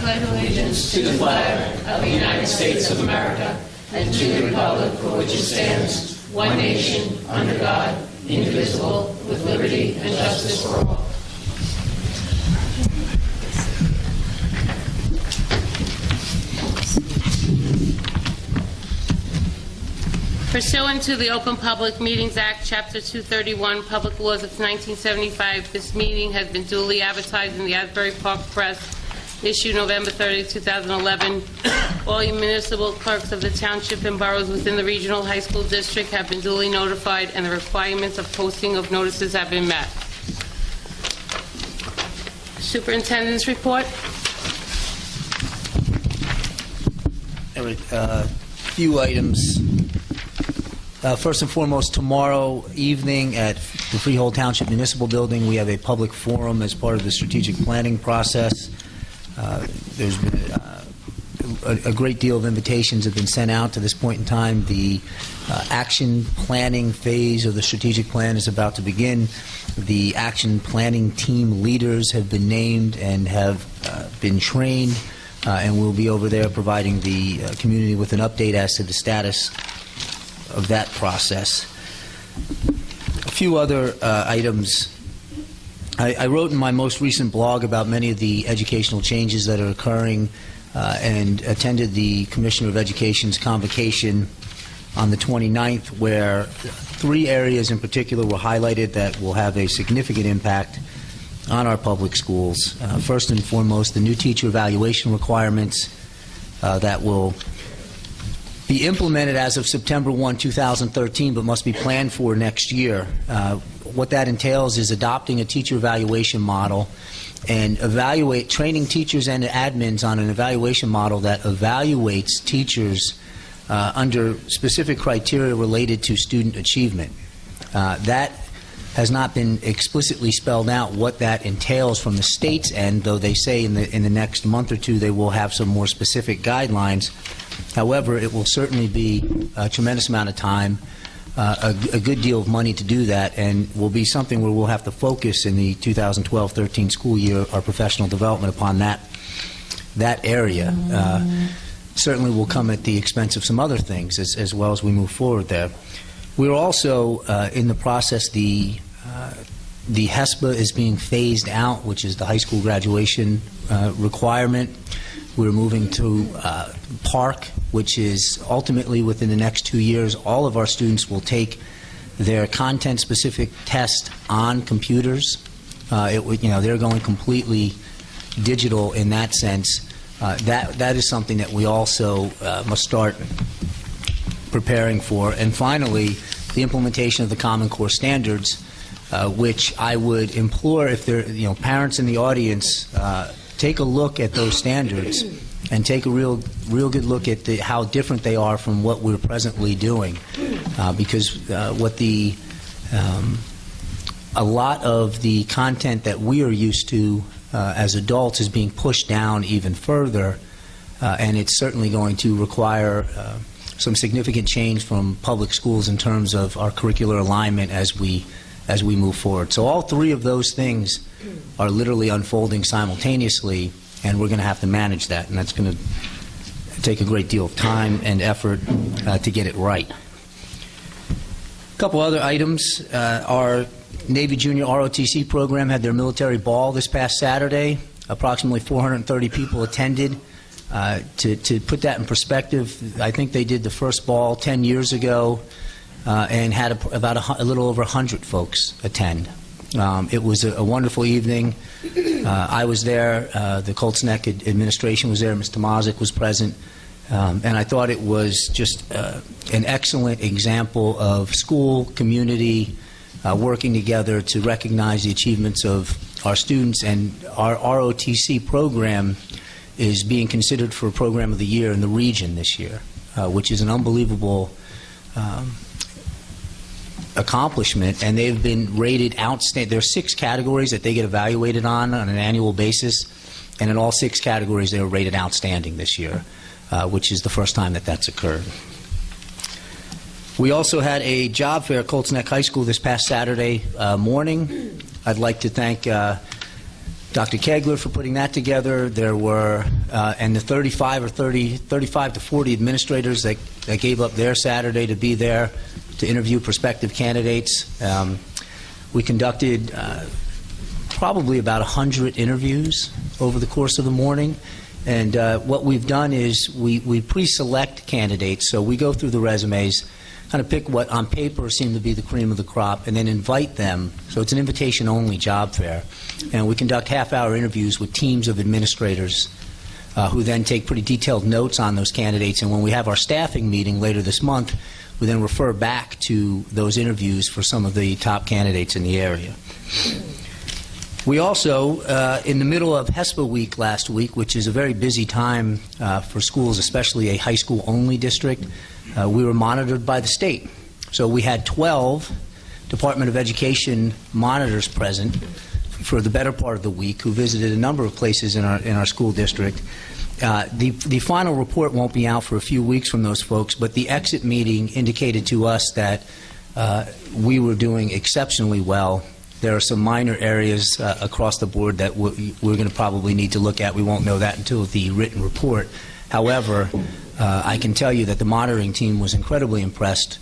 pledge allegiance to the flag of the United States of America and to the republic for which it stands, one nation, under God, indivisible, with liberty and justice for all. Pursuant to the Open Public Meetings Act, Chapter 231, Public Laws of 1975, this meeting has been duly advertised in the Asbury Park Press, issued November 30, 2011. All municipal clerks of the township and boroughs within the regional high school district have been duly notified, and the requirements of posting of notices have been met. Superintendent's report. A few items. First and foremost, tomorrow evening at the Freehold Township Municipal Building, we have a public forum as part of the strategic planning process. There's been a great deal of invitations have been sent out to this point in time. The action planning phase of the strategic plan is about to begin. The action planning team leaders have been named and have been trained, and we'll be over there providing the community with an update as to the status of that process. A few other items. I wrote in my most recent blog about many of the educational changes that are occurring and attended the Commissioner of Education's convocation on the 29th, where 3 areas in particular were highlighted that will have a significant impact on our public schools. First and foremost, the new teacher evaluation requirements that will be implemented as of September 1, 2013, but must be planned for next year. What that entails is adopting a teacher evaluation model and training teachers and admins on an evaluation model that evaluates teachers under specific criteria related to student achievement. That has not been explicitly spelled out what that entails from the state's end, though they say in the next month or two they will have some more specific guidelines. However, it will certainly be a tremendous amount of time, a good deal of money to do that, and will be something where we'll have to focus in the 2012-13 school year our professional development upon that area. Certainly will come at the expense of some other things as well as we move forward there. We're also in the process, the HESPA is being phased out, which is the high school graduation requirement. We're moving to PARC, which is ultimately within the next 2 years, all of our students will take their content-specific test on computers. They're going completely digital in that sense. That is something that we also must start preparing for. And finally, the implementation of the Common Core standards, which I would implore, if there, parents in the audience, take a look at those standards and take a real good look at how different they are from what we're presently doing, because a lot of the content that we are used to as adults is being pushed down even further, and it's certainly going to require some significant change from public schools in terms of our curricular alignment as we move forward. So all 3 of those things are literally unfolding simultaneously, and we're going to have to manage that, and that's going to take a great deal of time and effort to get it right. A couple other items. Our Navy Junior ROTC program had their military ball this past Saturday. Approximately 430 people attended. To put that in perspective, I think they did the first ball 10 years ago and had about a little over 100 folks attend. It was a wonderful evening. I was there. The Colts Neck administration was there. Ms. Tomazik was present. And I thought it was just an excellent example of school, community, working together to recognize the achievements of our students. And our ROTC program is being considered for Program of the Year in the region this year, which is an unbelievable accomplishment, and they've been rated outstanding. There are 6 categories that they get evaluated on an annual basis, and in all 6 categories they were rated outstanding this year, which is the first time that that's occurred. We also had a job fair at Colts Neck High School this past Saturday morning. I'd like to thank Dr. Kegler for putting that together. There were, and the 35 to 40 administrators that gave up their Saturday to be there to interview prospective candidates. We conducted probably about 100 interviews over the course of the morning. And what we've done is we pre-select candidates. So we go through the resumes, kind of pick what on paper seem to be the cream of the crop, and then invite them. So it's an invitation-only job fair. And we conduct half-hour interviews with teams of administrators who then take pretty detailed notes on those candidates. And when we have our staffing meeting later this month, we then refer back to those interviews for some of the top candidates in the area. We also, in the middle of HESPA week last week, which is a very busy time for schools, especially a high school-only district, we were monitored by the state. So we had 12 Department of Education monitors present for the better part of the week who visited a number of places in our school district. The final report won't be out for a few weeks from those folks, but the exit meeting indicated to us that we were doing exceptionally well. There are some minor areas across the board that we're going to probably need to look at. We won't know that until the written report. However, I can tell you that the monitoring team was incredibly impressed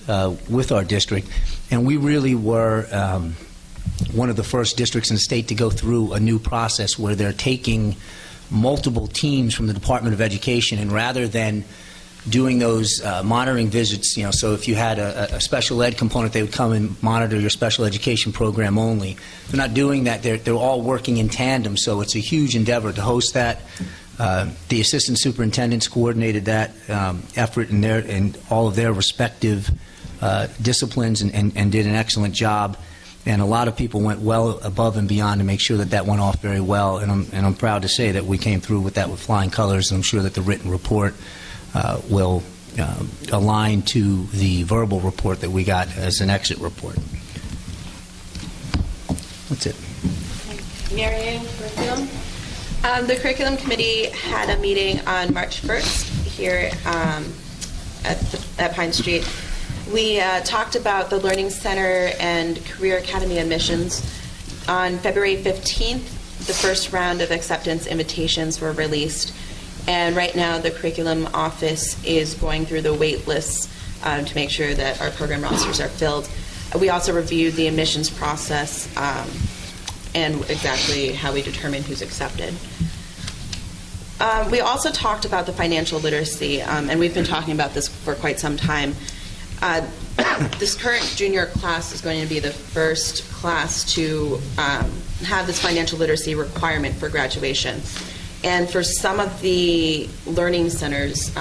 with our district, and we really were one of the first districts in the state to go through a new process where they're taking multiple teams from the Department of Education, and rather than doing those monitoring visits, so if you had a special ed component, they would come and monitor your special education program only. They're not doing that. They're all working in tandem, so it's a huge endeavor to host that. The assistant superintendents coordinated that effort in all of their respective disciplines and did an excellent job. And a lot of people went well above and beyond to make sure that went off very well. And I'm proud to say that we came through with that with flying colors, and I'm sure that the written report will align to the verbal report that we got as an exit report. That's it. Marianne, curriculum. The curriculum committee had a meeting on March 1st here at Pine Street. We talked about the Learning Center and Career Academy admissions. On February 15th, the first round of acceptance invitations were released. And right now, the curriculum office is going through the wait lists to make sure that our program rosters are filled. We also reviewed the admissions process and exactly how we determine who's accepted. We also talked about the financial literacy, and we've been talking about this for quite some time. This current junior class is going to be the first class to have this financial literacy requirement for graduation. And for some of the learning centers,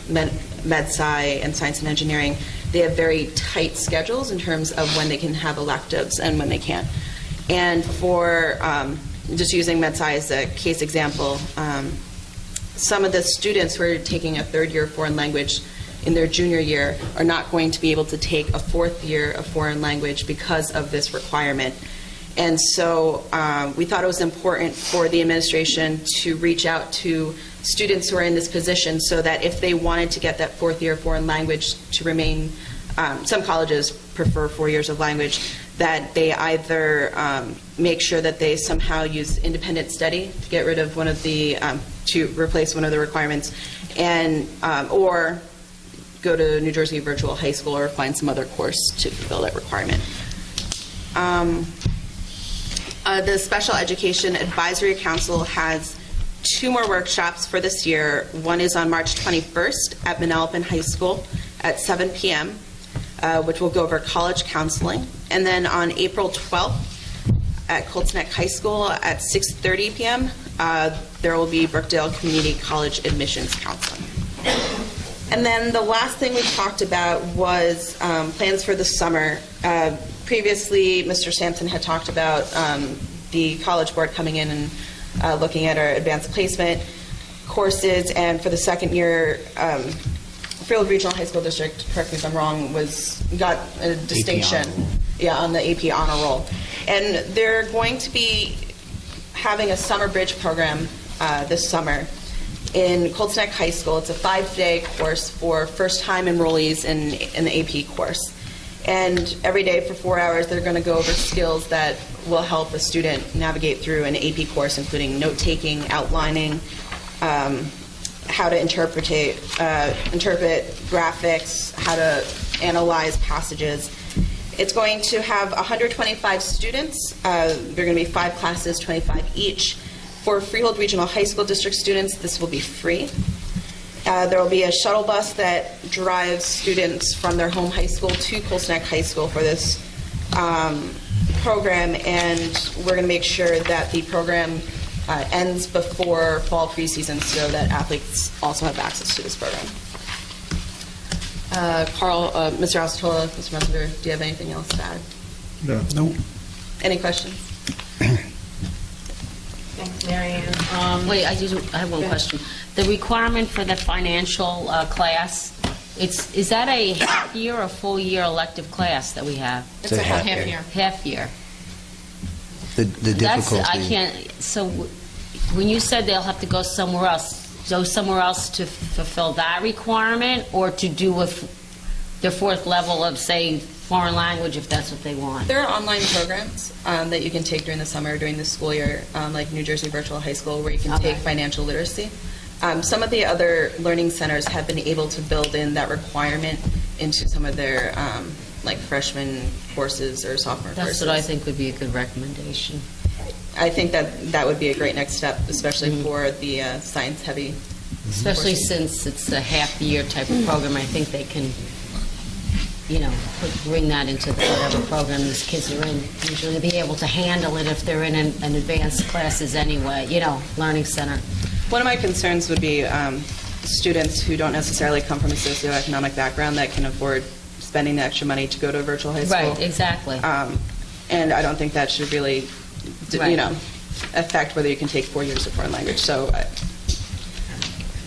Med-Sci and Science and Engineering, they have very tight schedules in terms of when they can have electives and when they can't. And for just using Med-Sci as a case example, some of the students who are taking a third-year foreign language in their junior year are not going to be able to take a fourth year of foreign language because of this requirement. And so we thought it was important for the administration to reach out to students who are in this position so that if they wanted to get that fourth year foreign language to remain, some colleges prefer 4 years of language, that they either make sure that they somehow use independent study to get rid of one of the, to replace one of the requirements, and or go to New Jersey Virtual High School or find some other course to fulfill that requirement. The Special Education Advisory Council has 2 more workshops for this year. One is on March 21st at Manalapan High School at 7 p.m., which will go over college counseling. And then on April 12th at Colts Neck High School at 6:30 p.m., there will be Brookdale Community College admissions counseling. And then the last thing we talked about was plans for the summer. Previously, Mr. Sampson had talked about the College Board coming in and looking at our advanced placement courses, and for the second year, Fairfield Regional High School District, correct me if I'm wrong, got a distinction on the AP honor roll. And they're going to be having a summer bridge program this summer in Colts Neck High School. It's a 5-day course for first-time enrollees in the AP course. And every day for 4 hours, they're going to go over skills that will help a student navigate through an AP course, including note-taking, outlining, how to interpret graphics, how to analyze passages. It's going to have 125 students. There are going to be 5 classes, 25 each. For Freehold Regional High School District students, this will be free. There will be a shuttle bus that drives students from their home high school to Cold Neck High School for this program, and we're going to make sure that the program ends before fall preseason so that athletes also have access to this program. Carl, Mr. Ostola, Mr. Messenger, do you have anything else to add? No. Any questions? Thanks, Mary Ann. Wait, I have one question. The requirement for the financial class, is that a half-year or full-year elective class that we have? It's a half year. Half-year. The That's, difficulty. I can't, so when you said they'll have to go somewhere else to fulfill that requirement, or to do with their 4th level of, say, foreign language, if that's what they want? There are online programs that you can take during the summer, during the school year, like New Jersey Virtual High School, where you can take financial literacy. Some of the other learning centers have been able to build in that requirement into some of their like freshman courses or sophomore courses. That's what I think would be a good recommendation. I think that would be a great next step, especially for the science-heavy. Especially since it's a half-year type of program, I think they can, bring that into whatever program these kids are in. Usually be able to handle it if they're in an advanced classes anyway, learning center. One of my concerns would be students who don't necessarily come from a socioeconomic background that can afford spending the extra money to go to a virtual high school. Right, exactly. And I don't think that should really, Right. affect whether you can take 4 years of foreign language. So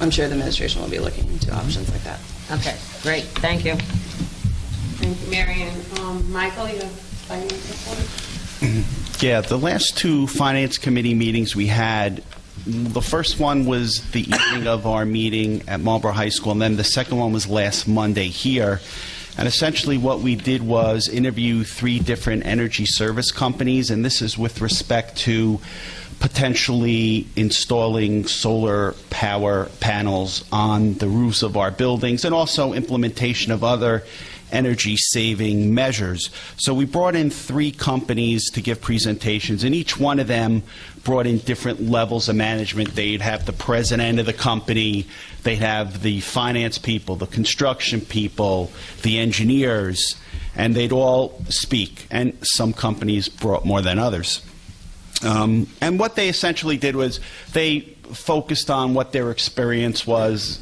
I'm sure the administration will be looking into options like that. Okay, great, thank you. Thank you, Mary Ann. Michael, you have financial report? Yeah, the last 2 Finance Committee meetings we had, the first one was the evening of our meeting at Marlborough High School, and then the second one was last Monday here. And essentially what we did was interview 3 different energy service companies, and this is with respect to potentially installing solar power panels on the roofs of our buildings, and also implementation of other energy-saving measures. So we brought in 3 companies to give presentations, and each one of them brought in different levels of management. They'd have the president of the company, they'd have the finance people, the construction people, the engineers, and they'd all speak. And some companies brought more than others. And what they essentially did was they focused on what their experience was.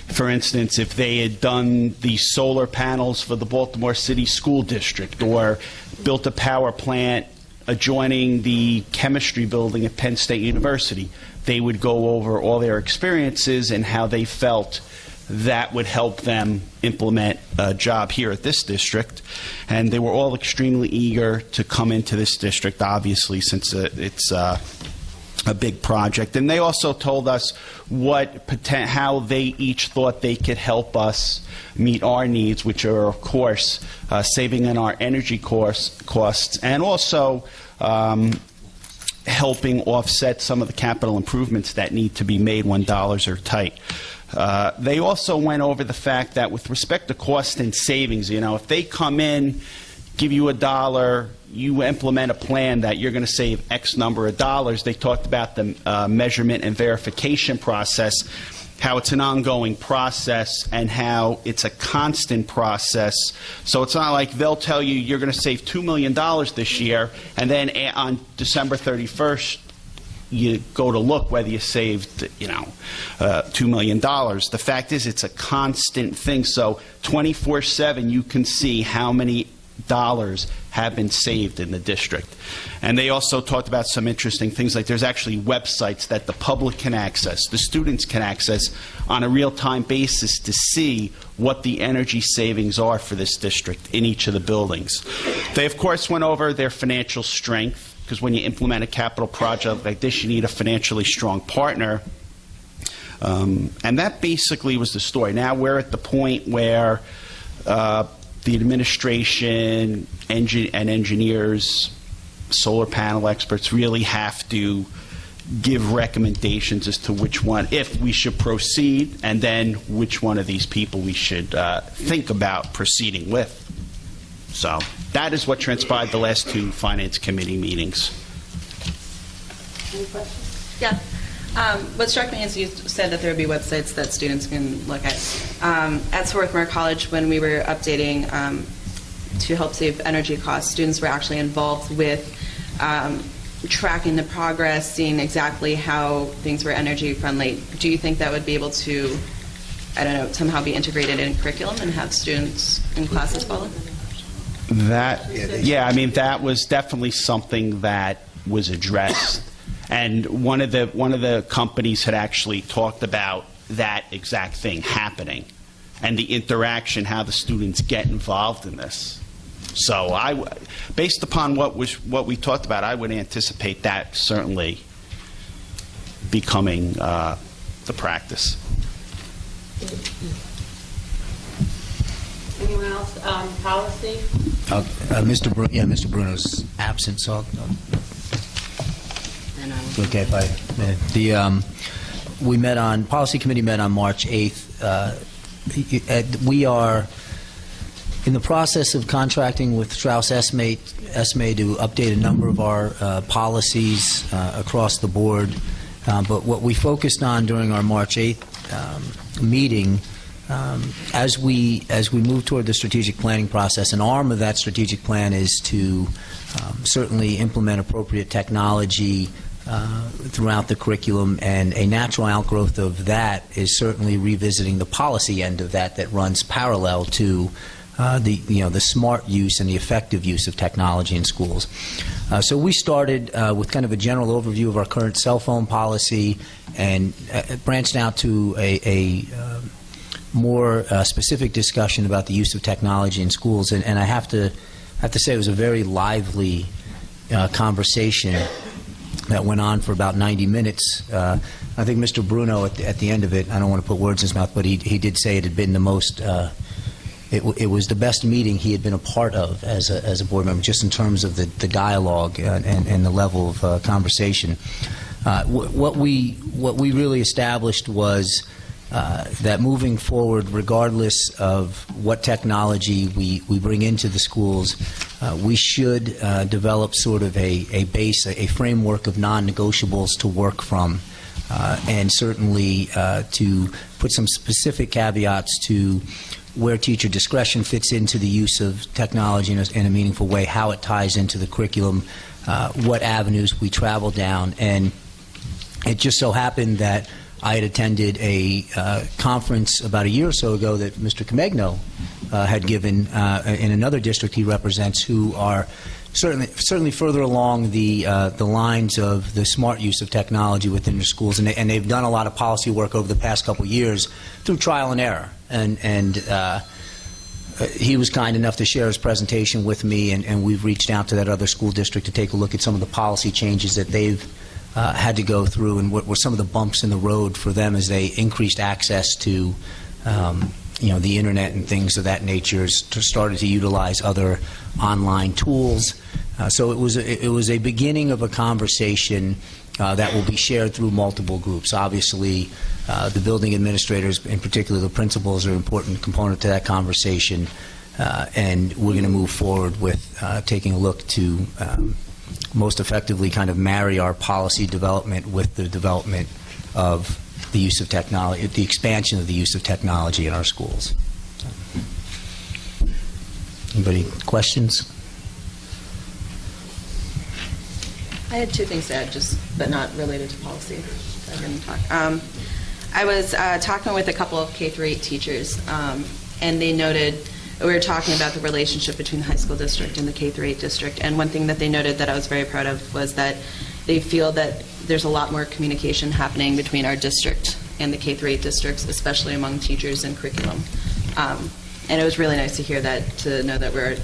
For instance, if they had done the solar panels for the Baltimore City School District, or built a power plant adjoining the chemistry building at Penn State University, they would go over all their experiences and how they felt that would help them implement a job here at this district. And they were all extremely eager to come into this district, obviously, since it's a big project. And they also told us how they each thought they could help us meet our needs, which are, of course, saving on our energy costs, and also helping offset some of the capital improvements that need to be made when dollars are tight. They also went over the fact that with respect to cost and savings, if they come in, give you $1, you implement a plan that you're going to save X number of dollars. They talked about the measurement and verification process, how it's an ongoing process and how it's a constant process. So it's not like they'll tell you you're going to save $2 million this year, and then on December 31st, you go to look whether you saved, $2 million. The fact is, it's a constant thing. So 24/7, you can see how many dollars have been saved in the district. And they also talked about some interesting things, like there's actually websites that the public can access, the students can access on a real-time basis to see what the energy savings are for this district in each of the buildings. They, of course, went over their financial strength, because when you implement a capital project like this, you need a financially strong partner. And that basically was the story. Now we're at the point where the administration, and engineers, solar panel experts really have to give recommendations as to which one, if we should proceed, and then which one of these people we should think about proceeding with. So that is what transpired the last two Finance Committee meetings. Any questions? Yeah. What struck me is you said that there would be websites that students can look at. At Swarthmore College, when we were updating to help save energy costs, students were actually involved with tracking the progress, seeing exactly how things were energy friendly. Do you think that would be able to, I don't know, somehow be integrated in curriculum and have students in classes follow? That, yeah, I mean, that was definitely something that was addressed. And one of the companies had actually talked about that exact thing happening and the interaction, how the students get involved in this. So based upon what we talked about, I would anticipate that certainly becoming the practice. Anyone else? Policy? Mr. Bruno's absent, so okay, if we met on, Policy Committee met on March 8th. We are in the process of contracting with Strauss Esme to update a number of our policies across the board. But what we focused on during our March 8th meeting, as we move toward the strategic planning process, an arm of that strategic plan is to certainly implement appropriate technology throughout the curriculum, and a natural outgrowth of that is certainly revisiting the policy end of that runs parallel to the smart use and the effective use of technology in schools. So we started with kind of a general overview of our current cell phone policy and branched out to a more specific discussion about the use of technology in schools. And I have to say it was a very lively conversation that went on for about 90 minutes. I think Mr. Bruno, at the end of it, I don't want to put words in his mouth, but he did say it had been the most, it was the best meeting he had been a part of as a board member, just in terms of the dialogue and the level of conversation. What we really established was that moving forward, regardless of what technology we bring into the schools, we should develop sort of a base, a framework of non-negotiables to work from, and certainly to put some specific caveats to where teacher discretion fits into the use of technology in a meaningful way, how it ties into the curriculum, what avenues we travel down. And it just so happened that I had attended a conference about a year or so ago that Mr. Comegno had given in another district he represents, who are certainly further along the lines of the smart use of technology within their schools, and they've done a lot of policy work over the past couple of years through trial and error. And he was kind enough to share his presentation with me, and we've reached out to that other school district to take a look at some of the policy changes that they've had to go through, and what were some of the bumps in the road for them as they increased access to the internet and things of that nature, started to utilize other online tools. So it was a beginning of a conversation that will be shared through multiple groups. Obviously, the building administrators, in particular the principals, are an important component to that conversation, and we're going to move forward with taking a look to most effectively kind of marry our policy development with the development of the use of technology, the expansion of the use of technology in our schools. Anybody questions? I had two things to add, but not related to policy. I didn't talk. I was talking with a couple of K-8 teachers, and they noted, we were talking about the relationship between the high school district and the K-8 district, and one thing that they noted that I was very proud of was that they feel that there's a lot more communication happening between our district and the K-8 districts, especially among teachers and curriculum. And it was really nice to hear that, to know that we're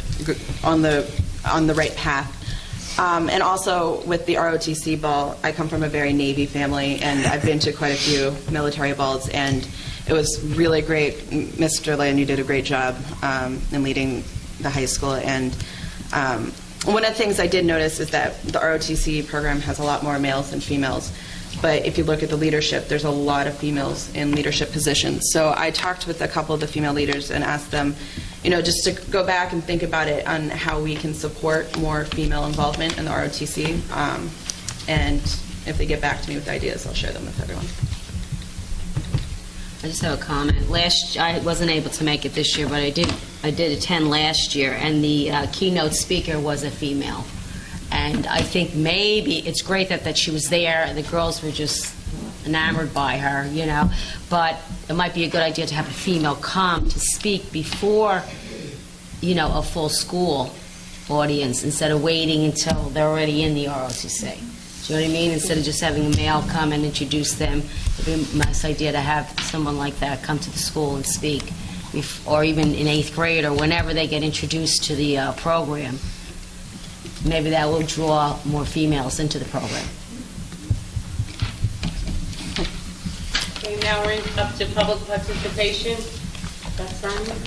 on the right path. And also with the ROTC ball, I come from a very Navy family, and I've been to quite a few military balls, and it was really great. Mr. Land, you did a great job in leading the high school. And one of the things I did notice is that the ROTC program has a lot more males than females. But if you look at the leadership, there's a lot of females in leadership positions. So I talked with a couple of the female leaders and asked them, just to go back and think about it on how we can support more female involvement in the ROTC. And if they get back to me with ideas, I'll share them with everyone. I just have a comment. I wasn't able to make it this year, but I did attend last year, and the keynote speaker was a female. And I think maybe it's great that she was there, and the girls were just enamored by her, But it might be a good idea to have a female come to speak before, a full school audience, instead of waiting until they're already in the ROTC. Do you know what I mean? Instead of just having a male come and introduce them, it would be a nice idea to have someone like that come to the school and speak, or even in 8th grade or whenever they get introduced to the program. Maybe that will draw more females into the program. Okay, now we're up to public participation. That's Simon.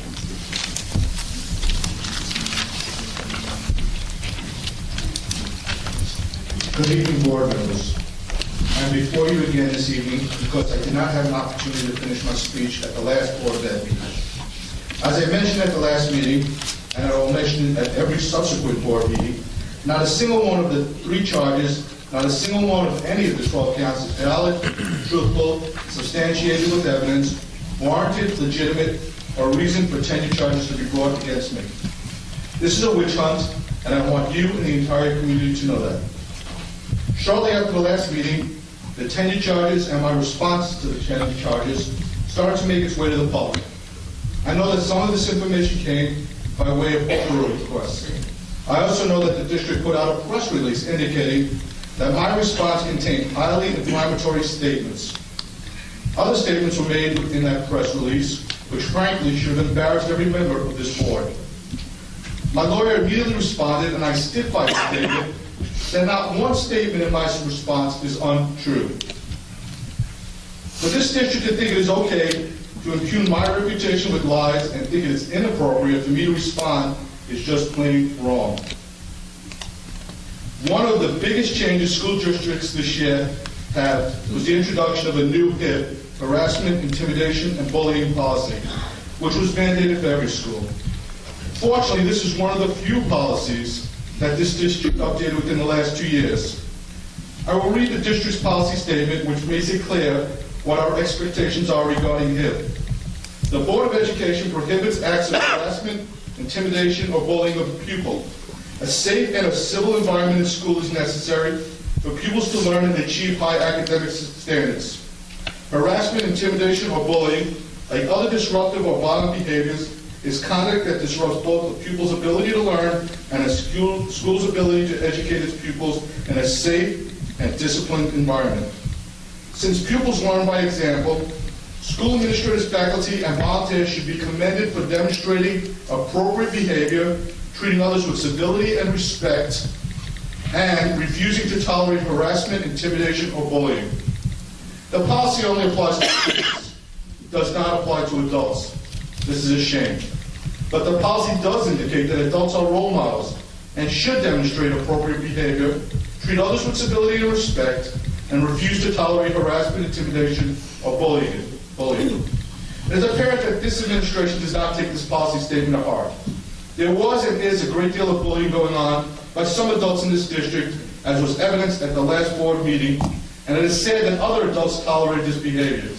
Good evening, board members. I'm before you again this evening because I did not have an opportunity to finish my speech at the last board of ed meeting. As I mentioned at the last meeting, and I will mention at every subsequent board meeting, not a single one of the 3 charges, not a single one of any of the 12 counts is valid, truthful, substantiated with evidence, warranted, legitimate, or reason for tenure charges to be brought against me. This is a witch hunt, and I want you and the entire community to know that. Shortly after the last meeting, the tenure charges and my response to the tenure charges started to make its way to the public. I know that some of this information came by way of oral requests. I also know that the district put out a press release indicating that my response contained highly inflammatory statements. Other statements were made in that press release, which frankly should have embarrassed every member of this board. My lawyer immediately responded, and I stick by the statement, that not one statement in my response is untrue. For this district to think it is okay to impugn my reputation with lies and think it is inappropriate for me to respond is just plain wrong. One of the biggest changes school districts this year have was the introduction of a new HIP, harassment, intimidation, and bullying policy, which was mandated for every school. Fortunately, this is one of the few policies that this district updated within the last 2 years. I will read the district's policy statement, which makes it clear what our expectations are regarding HIP. The Board of Education prohibits acts of harassment, intimidation, or bullying of a pupil. A safe and a civil environment in school is necessary for pupils to learn and achieve high academic standards. Harassment, intimidation, or bullying, like other disruptive or violent behaviors, is conduct that disrupts both the pupil's ability to learn and a school's ability to educate its pupils in a safe and disciplined environment. Since pupils learn by example, school administrators, faculty, and volunteers should be commended for demonstrating appropriate behavior, treating others with civility and respect, and refusing to tolerate harassment, intimidation, or bullying. The policy only applies to students. It does not apply to adults. This is a shame. But the policy does indicate that adults are role models and should demonstrate appropriate behavior, treat others with civility and respect, and refuse to tolerate harassment, intimidation, or bullying. It is apparent that this administration does not take this policy statement to heart. There was and is a great deal of bullying going on by some adults in this district, as was evidenced at the last board meeting, and it is sad that other adults tolerate this behavior.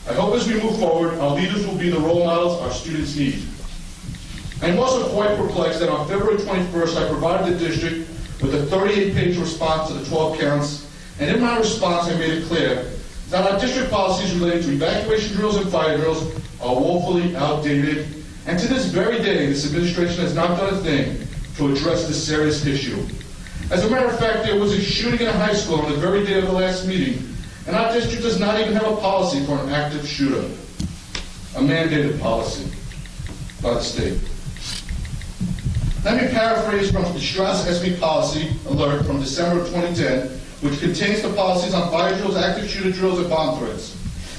I hope as we move forward, our leaders will be the role models our students need. I am also quite perplexed that on February 21st, I provided the district with a 38-page response to the 12 counts, and in my response, I made it clear that our district policies relating to evacuation drills and fire drills are woefully outdated, and to this very day, this administration has not done a thing to address this serious issue. As a matter of fact, there was a shooting in a high school on the very day of the last meeting, and our district does not even have a policy for an active shooter, a mandated policy by the state. Let me paraphrase from the Strauss SB policy alert from December of 2010, which contains the policies on fire drills, active shooter drills, and bomb threats.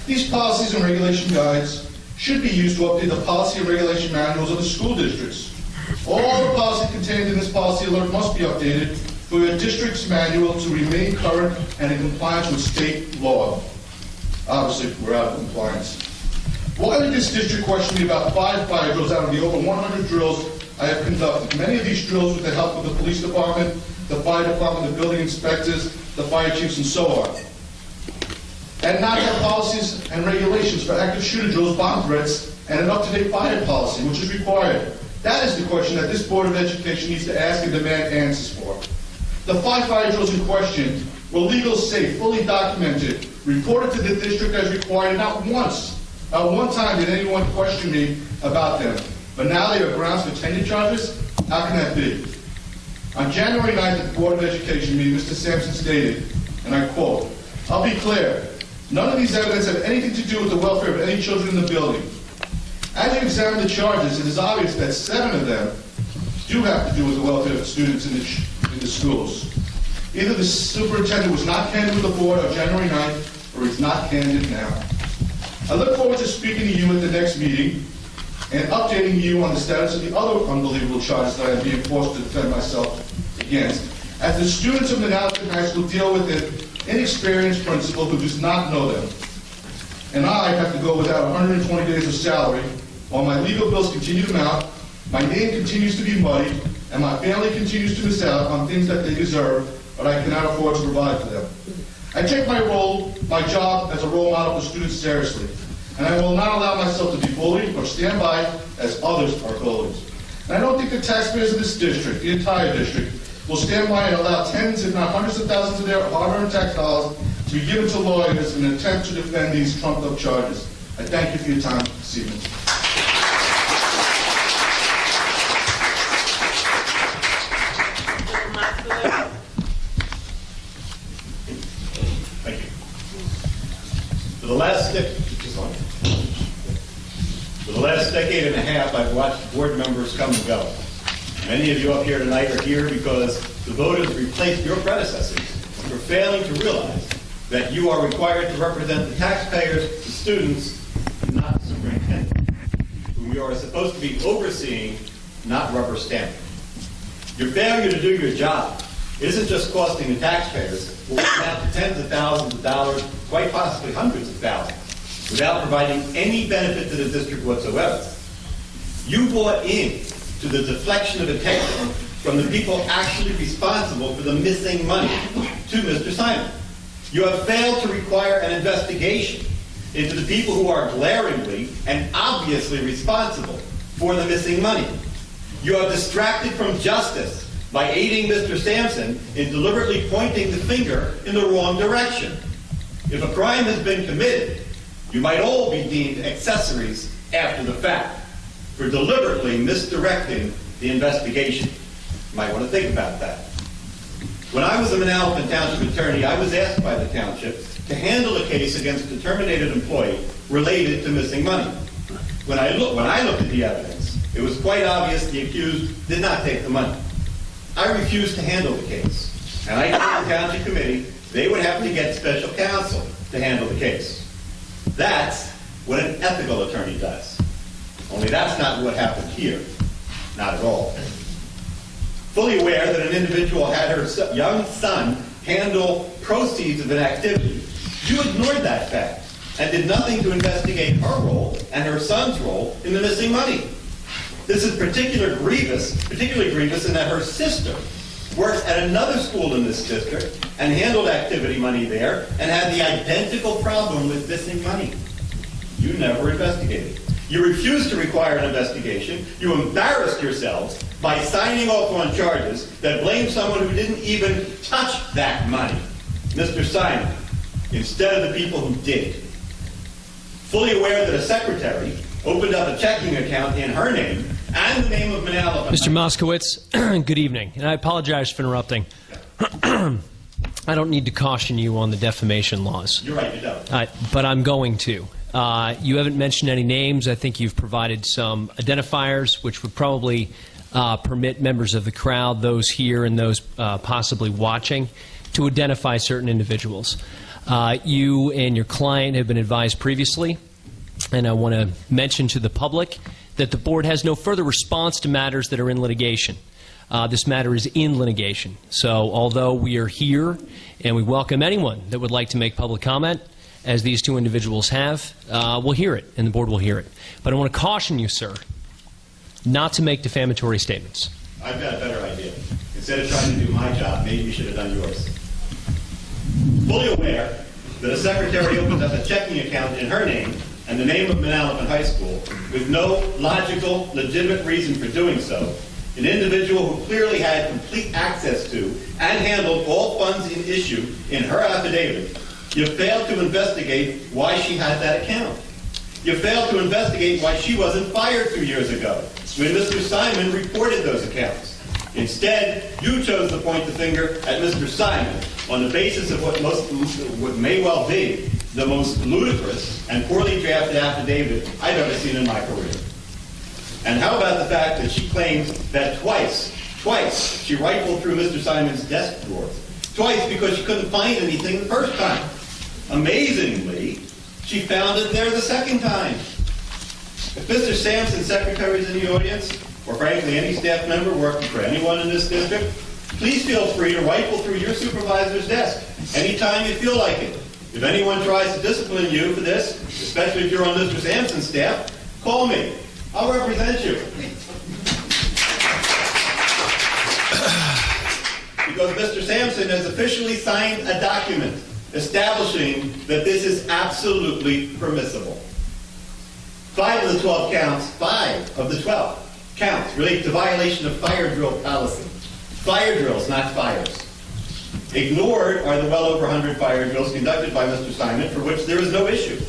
These policies and regulation guides should be used to update the policy and regulation manuals of the school districts. All the policy contained in this policy alert must be updated for your district's manual to remain current and in compliance with state law. Obviously, we're out of compliance. Why did this district question me about 5 fire drills out of the over 100 drills I have conducted? Many of these drills with the help of the police department, the fire department, the building inspectors, the fire chiefs, and so on. And not have policies and regulations for active shooter drills, bomb threats, and an up-to-date fire policy, which is required. That is the question that this Board of Education needs to ask and demand answers for. The 5 fire drills in question were legal, safe, fully documented, reported to the district as required. Not one time did anyone question me about them. But now they are grounds for tenure charges? How can that be? On January 9th at the Board of Education meeting, Mr. Sampson stated, and I quote, "I'll be clear, none of these evidence have anything to do with the welfare of any children in the building. As you examine the charges, it is obvious that 7 of them do have to do with the welfare of students in the schools. Either the superintendent was not candid with the board on January 9th, or he's not candid now. I look forward to speaking to you at the next meeting and updating you on the status of the other unbelievable charges that I am being forced to defend myself against, as the students of Manalapan High School deal with an inexperienced principal who does not know them. And I have to go without 120 days of salary, while my legal bills continue to mount, my name continues to be muddied, and my family continues to miss out on things that they deserve, but I cannot afford to provide for them. I take my job as a role model for students seriously, and I will not allow myself to be bullied or stand by as others are bullied. And I don't think the taxpayers of this district, the entire district, will stand by and allow tens, if not hundreds of thousands of their hard-earned tax dollars to be given to lawyers in an attempt to defend these trumped-up charges. I thank you for your time this evening. Thank you. For the last decade and a half, I've watched board members come and go. Many of you up here tonight are here because the voters replaced your predecessors for failing to realize that you are required to represent the taxpayers, the students, not the superintendent, whom you are supposed to be overseeing, not rubber stamping. Your failure to do your job isn't just costing the taxpayers, but will amount to tens of thousands of dollars, quite possibly hundreds of thousands, without providing any benefit to the district whatsoever. You bought in to the deflection of attention from the people actually responsible for the missing money to Mr. Simon. You have failed to require an investigation into the people who are glaringly and obviously responsible for the missing money. You have distracted from justice by aiding Mr. Sampson in deliberately pointing the finger in the wrong direction. If a crime has been committed, you might all be deemed accessories after the fact for deliberately misdirecting the investigation. You might want to think about that. When I was a Manalapan Township attorney, I was asked by the township to handle a case against a terminated employee related to missing money. When I looked at the evidence, it was quite obvious the accused did not take the money. I refused to handle the case, and I told the township committee they would have to get special counsel to handle the case. That's what an ethical attorney does. Only that's not what happened here. Not at all. Fully aware that an individual had her young son handle proceeds of an activity, you ignored that fact and did nothing to investigate her role and her son's role in the missing money. This is particularly grievous in that her sister works at another school in this district and handled activity money there and had the identical problem with missing money. You never investigated. You refused to require an investigation. You embarrassed yourselves by signing off on charges that blame someone who didn't even touch that money, Mr. Simon, instead of the people who did. Fully aware that a secretary opened up a checking account in her name and the name of Manalapan. Mr. Moskowitz, good evening, and I apologize for interrupting. I don't need to caution you on the defamation laws. You're right, you don't. But I'm going to. You haven't mentioned any names. I think you've provided some identifiers, which would probably permit members of the crowd, those here and those possibly watching, to identify certain individuals. You and your client have been advised previously, and I want to mention to the public that the board has no further response to matters that are in litigation. This matter is in litigation. So although we are here and we welcome anyone that would like to make public comment, as these two individuals have, we'll hear it, and the board will hear it. But I want to caution you, sir, not to make defamatory statements. I've got a better idea. Instead of trying to do my job, maybe you should have done yours. Fully aware that a secretary opens up a checking account in her name and the name of Manalapan High School with no logical, legitimate reason for doing so, an individual who clearly had complete access to and handled all funds in issue in her affidavit, you failed to investigate why she had that account. You failed to investigate why she wasn't fired 2 years ago when Mr. Simon reported those accounts. Instead, you chose to point the finger at Mr. Simon on the basis of what may well be the most ludicrous and poorly drafted affidavit I've ever seen in my career. And how about the fact that she claims that twice, she rifled through Mr. Simon's desk drawers. Twice because she couldn't find anything the first time. Amazingly, she found it there the second time. If Mr. Sampson, secretary, is in the audience, or frankly any staff member working for anyone in this district, please feel free to rifle through your supervisor's desk anytime you feel like it. If anyone tries to discipline you for this, especially if you're on Mr. Sampson's staff, call me. I'll represent you. Because Mr. Sampson has officially signed a document establishing that this is absolutely permissible. 5 of the 12 counts relate to violation of fire drill policy. Fire drills, not fires. Ignored are the well over 100 fire drills conducted by Mr. Simon for which there is no issue.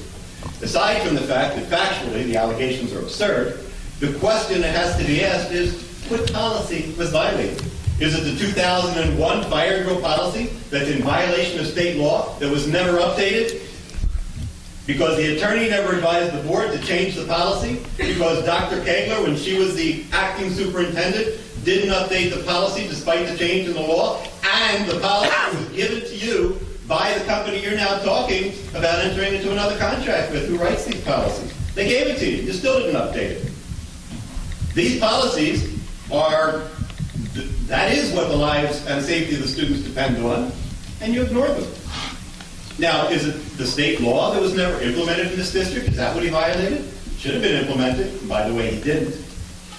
Aside from the fact that factually the allegations are absurd, the question that has to be asked is, what policy was violated? Is it the 2001 fire drill policy that's in violation of state law that was never updated? Because the attorney never advised the board to change the policy? Because Dr. Kegler, when she was the acting superintendent, didn't update the policy despite the change in the law? And the policy was given to you by the company you're now talking about entering into another contract with, who writes these policies. They gave it to you. You still didn't update it. These policies are, that is what the lives and safety of the students depend on, and you ignored them. Now, is it the state law that was never implemented in this district? Is that what he violated? Should have been implemented, and by the way, he didn't.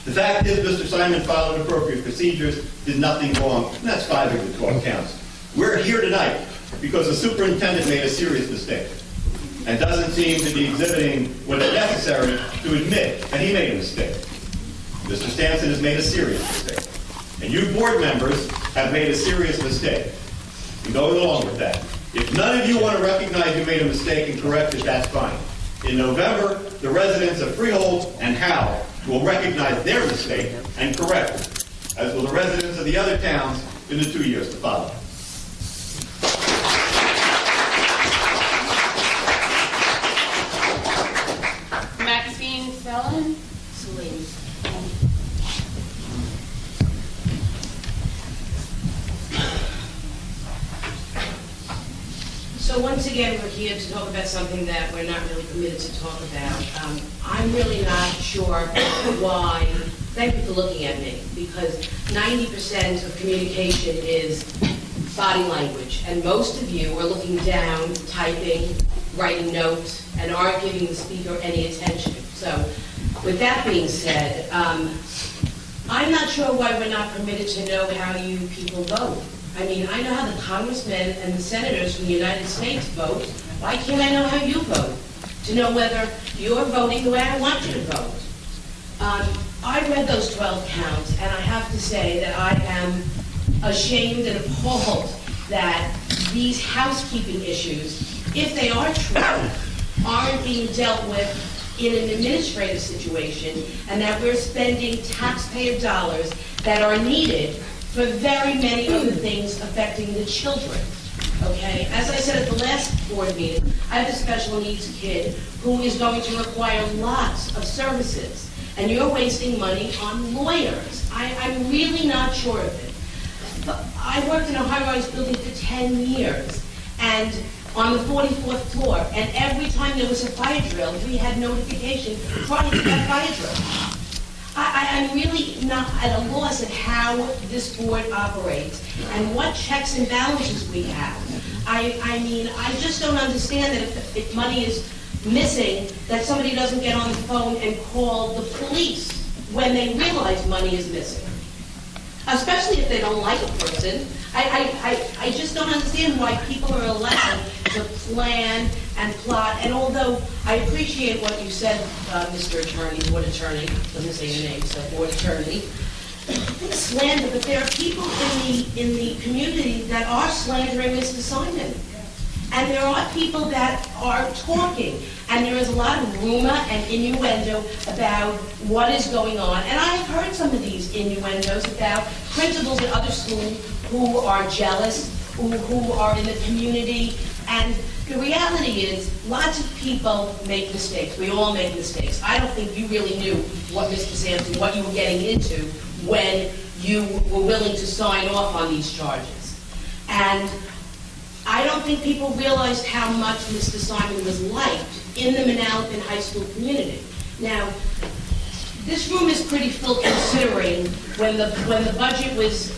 The fact is, Mr. Simon followed appropriate procedures, did nothing wrong, and that's 5 of the 12 counts. We're here tonight because the superintendent made a serious mistake and doesn't seem to be exhibiting what is necessary to admit that he made a mistake. Mr. Stanson has made a serious mistake. And you board members have made a serious mistake. And going along with that, if none of you want to recognize you made a mistake and correct it, that's fine. In November, the residents of Freehold and Howell will recognize their mistake and correct it, as will the residents of the other towns in the 2 years to follow. Maxine Sellin? So once again, we're here to talk about something that we're not really permitted to talk about. I'm really not sure why, thank you for looking at me, because 90% of communication is body language, and most of you are looking down, typing, writing notes, and aren't giving the speaker any attention. So with that being said, I'm not sure why we're not permitted to know how you people vote. I mean, I know how the congressmen and the senators from the United States vote. Why can't I know how you vote? To know whether you're voting the way I want you to vote. I read those 12 counts, and I have to say that I am ashamed and appalled that these housekeeping issues, if they are true, aren't being dealt with in an administrative situation, and that we're spending taxpayer dollars that are needed for very many other things affecting the children, okay? As I said at the last board meeting, I have a special needs kid who is going to require lots of services, and you're wasting money on lawyers. I'm really not sure of it. But I worked in a high-rise building for 10 years, and on the 44th floor, and every time there was a fire drill, we had notification prior to that fire drill. I'm really not at a loss at how this board operates and what checks and balances we have. I mean, I just don't understand that if money is missing, that somebody doesn't get on the phone and call the police when they realize money is missing. Especially if they don't like a person. I just don't understand why people are allowed to plan and plot. And although I appreciate what you said, Mr. Attorney, board attorney, doesn't say your name, so board attorney, slander, but there are people in the community that are slandering Mr. Simon. And there are people that are talking, and there is a lot of rumor and innuendo about what is going on. And I've heard some of these innuendos about principals at other schools who are jealous, who are in the community. And the reality is, lots of people make mistakes. We all make mistakes. I don't think you really knew what Mr. Sampson, what you were getting into when you were willing to sign off on these charges. And I don't think people realized how much Mr. Simon was liked in the Manalapan High School community. Now, this room is pretty full considering when the budget was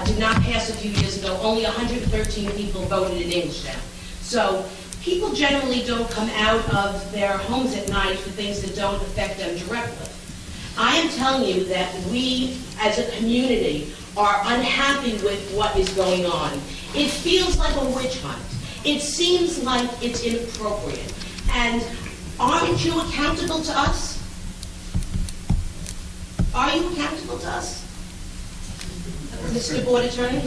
did not pass a few years ago, only 113 people voted in Englishtown. So people generally don't come out of their homes at night for things that don't affect them directly. I am telling you that we, as a community, are unhappy with what is going on. It feels like a witch hunt. It seems like it's inappropriate. And aren't you accountable to us? Are you accountable to us? Mr. Board Attorney?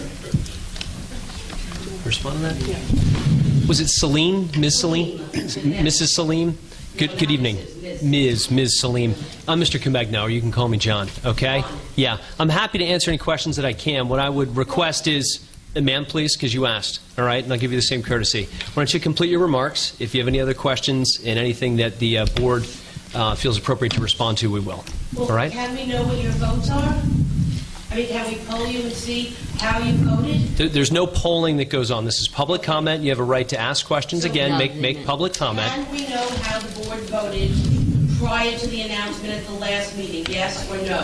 Respond to that? Yeah. Was it Salim? Ms. Salim? Mrs. Salim? Good evening. Ms. Salim. I'm Mr. Comegno, or you can call me John, okay? Yeah. I'm happy to answer any questions that I can. What I would request is, ma'am, please, because you asked, all right? And I'll give you the same courtesy. Why don't you complete your remarks? If you have any other questions and anything that the board feels appropriate to respond to, we will. All right? Can we know what your votes are? I mean, can we poll you and see how you voted? There's no polling that goes on. This is public comment. You have a right to ask questions. Again, make public comment. Can we know how the board voted prior to the announcement at the last meeting, yes or no?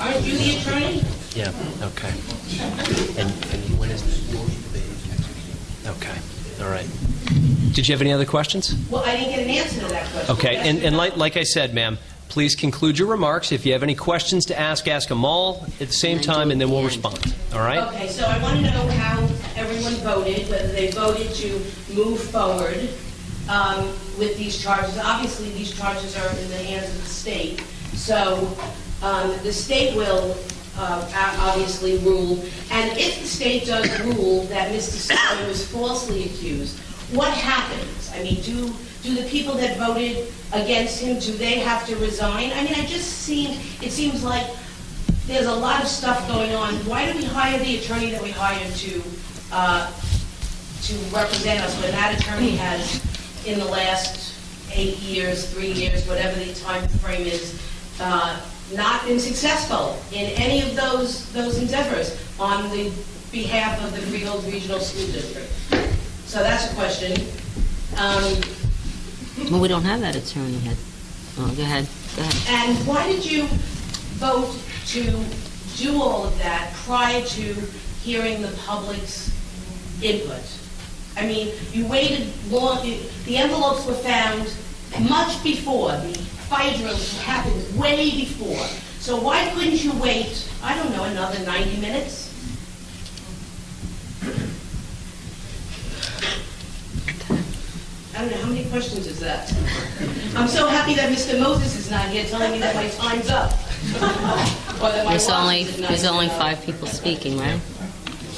Aren't you the attorney? Yeah, okay. And when is that? Okay, all right. Did you have any other questions? Well, I didn't get an answer to that question. Okay, Yes or and no? like I said, ma'am, please conclude your remarks. If you have any questions to ask them all at the same time, and then we'll respond. All right? Okay, so I want to know how everyone voted, whether they voted to move forward with these charges. Obviously, these charges are in the hands of the state, so the state will obviously rule. And if the state does rule that Mr. Simon was falsely accused, what happens? I mean, do the people that voted against him, do they have to resign? I mean, it seems like there's a lot of stuff going on. Why do we hire the attorney that we hired to represent us when that attorney has, in the last 8 years, 3 years, whatever the time frame is, not been successful in any of those endeavors on the behalf of the Freehold Regional School District? So that's a question. Well, we don't have that attorney yet. Oh, go ahead. And why did you vote to do all of that prior to hearing the public's input? I mean, you waited long, the envelopes were found much before, the fire drills happened way before. So why couldn't you wait, I don't know, another 90 minutes? I don't know, how many questions is that? I'm so happy that Mr. Moses is not here telling me that my time's up. Or that my There's watch is not there's only up. 5 people speaking, right?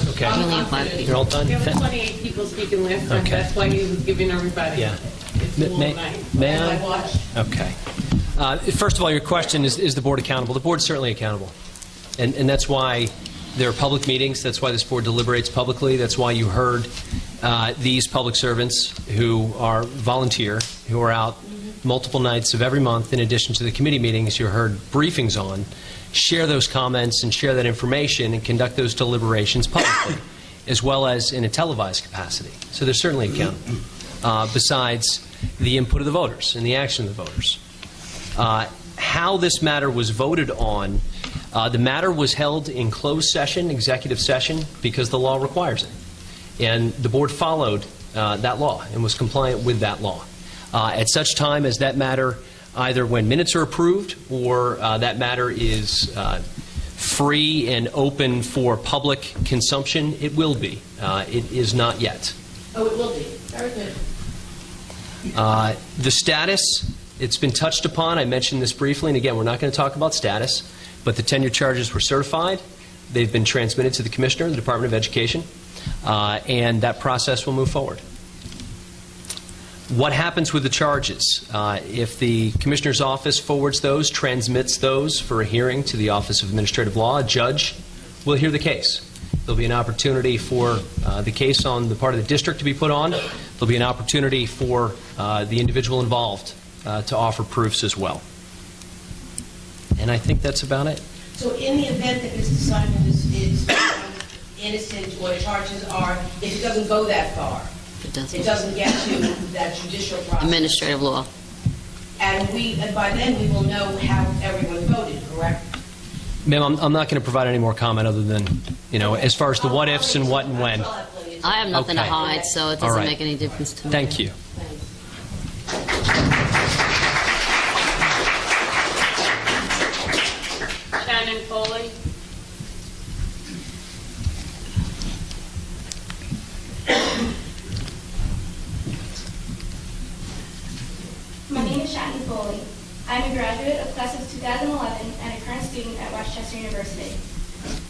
Okay. Only have 5 people. You're all done? There were 28 people speaking last time, Okay. that's why he was giving everybody. Yeah. It's a long night. May As I? I watch. Okay. First of all, your question is the board accountable? The board's certainly accountable. And that's why there are public meetings. That's why this board deliberates publicly. That's why you heard these public servants who are volunteer, who are out multiple nights of every month, in addition to the committee meetings you heard briefings on, share those comments and share that information and conduct those deliberations publicly. as well as in a televised capacity. So they're certainly accountable, besides the input of the voters and the action of the voters. How this matter was voted on, the matter was held in closed session, executive session, because the law requires it. And the board followed that law and was compliant with that law. At such time as that matter, either when minutes are approved or that matter is free and open for public consumption, it will be. It is not yet. Oh, it will be. Very good. The status, it's been touched upon. I mentioned this briefly, and again, we're not going to talk about status, but the tenure charges were certified. They've been transmitted to the Commissioner, the Department of Education, and that process will move forward. What happens with the charges? If the Commissioner's office forwards those, transmits those for a hearing to the Office of Administrative Law, a judge will hear the case. There'll be an opportunity for the case on the part of the district to be put on. There'll be an opportunity for the individual involved to offer proofs as well. And I think that's about it. So in the event that Mr. Simon is innocent, or the charges are, if it doesn't go that far, it doesn't get to that judicial process. Administrative law. And by then, we will know how everyone voted, correct? Ma'am, I'm not going to provide any more comment other than, as far as the what ifs and what and when. I have nothing to Okay. hide, so it All doesn't right. make any difference to me. Thank you. Shannon Foley. My name is Shannon Foley. I'm a graduate of class of 2011 and a current student at Westchester University.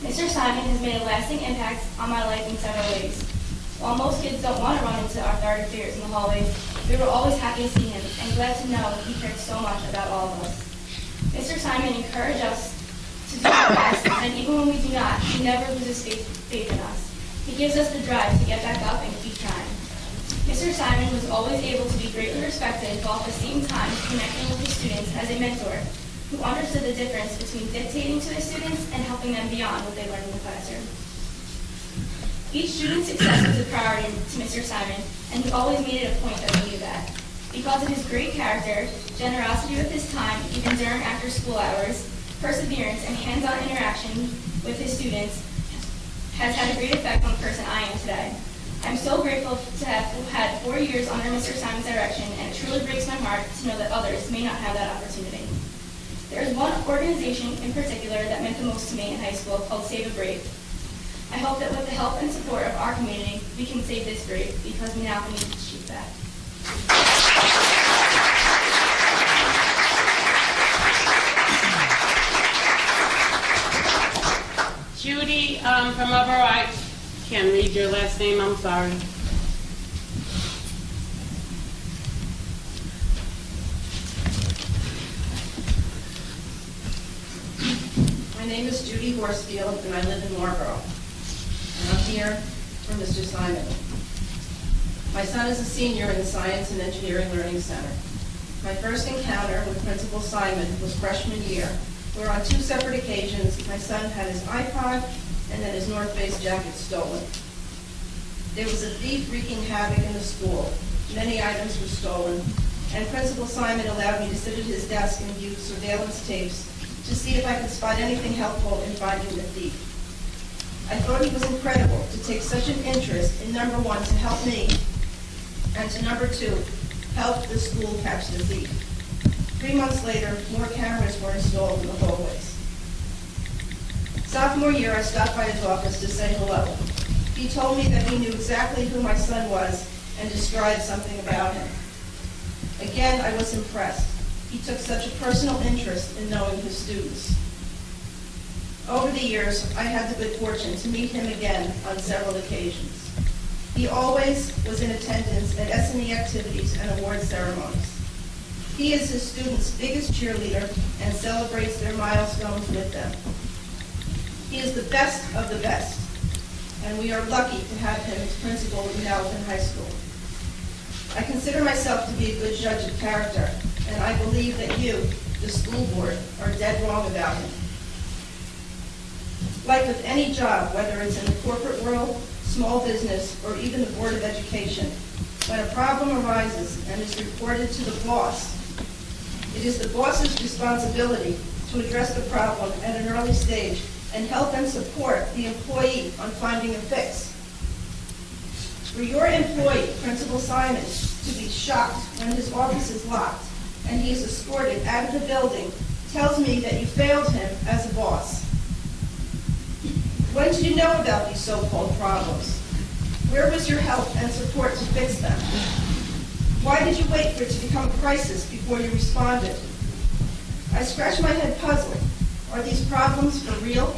Mr. Simon has made a lasting impact on my life in several ways. While most kids don't want to run into our authority figures in the hallways, we were always happy to see him and glad to know he cared so much about all of us. Mr. Simon encouraged us to do our best, and even when we do not, he never loses faith in us. He gives us the drive to get back up and keep trying. Mr. Simon was always able to be greatly respected while at the same time connecting with his students as a mentor who understood the difference between dictating to his students and helping them beyond what they learned in the classroom. Each student's success was a priority to Mr. Simon, and he always made it a point that we knew that. Because of his great character, generosity with his time, even during after-school hours, perseverance, and hands-on interaction with his students has had a great effect on the person I am today. I'm so grateful to have had 4 years under Mr. Simon's direction, and it truly breaks my heart to know that others may not have that opportunity. There is one organization in particular that meant the most to me in high school called Save a Brave. I hope that with the help and support of our community, we can save this brave because we now need to achieve that. Judy from Upper, I can't read your last name, I'm sorry. My name is Judy Horsfield, and I live in Marlborough. And I'm here for Mr. Simon. My son is a senior in the Science and Engineering Learning Center. My first encounter with Principal Simon was freshman year, where on 2 separate occasions, my son had his iPod and then his North Face jacket stolen. There was a thief wreaking havoc in the school. Many items were stolen, and Principal Simon allowed me to sit at his desk and view surveillance tapes to see if I could spot anything helpful in finding the thief. I thought he was incredible to take such an interest in, number one, to help me, and to number two, help the school catch the thief. 3 months later, more cameras were installed in the hallways. Sophomore year, I stopped by his office to say hello. He told me that he knew exactly who my son was and described something about him. Again, I was impressed. He took such a personal interest in knowing his students. Over the years, I had the good fortune to meet him again on several occasions. He always was in attendance at S&E activities and award ceremonies. He is his students' biggest cheerleader and celebrates their milestones with them. He is the best of the best, and we are lucky to have him as principal of Gallatin High School. I consider myself to be a good judge of character, and I believe that you, the school board, are dead wrong about him. Like with any job, whether it's in the corporate world, small business, or even the Board of Education. When a problem arises and is reported to the boss, it is the boss's responsibility to address the problem at an early stage and help and support the employee on finding a fix. For your employee, Principal Simon, to be shocked when his office is locked and he is escorted out of the building tells me that you failed him as a boss. When did you know about these so-called problems? Where was your help and support to fix them? Why did you wait for it to become a crisis before you responded? I scratch my head puzzled. Are these problems for real?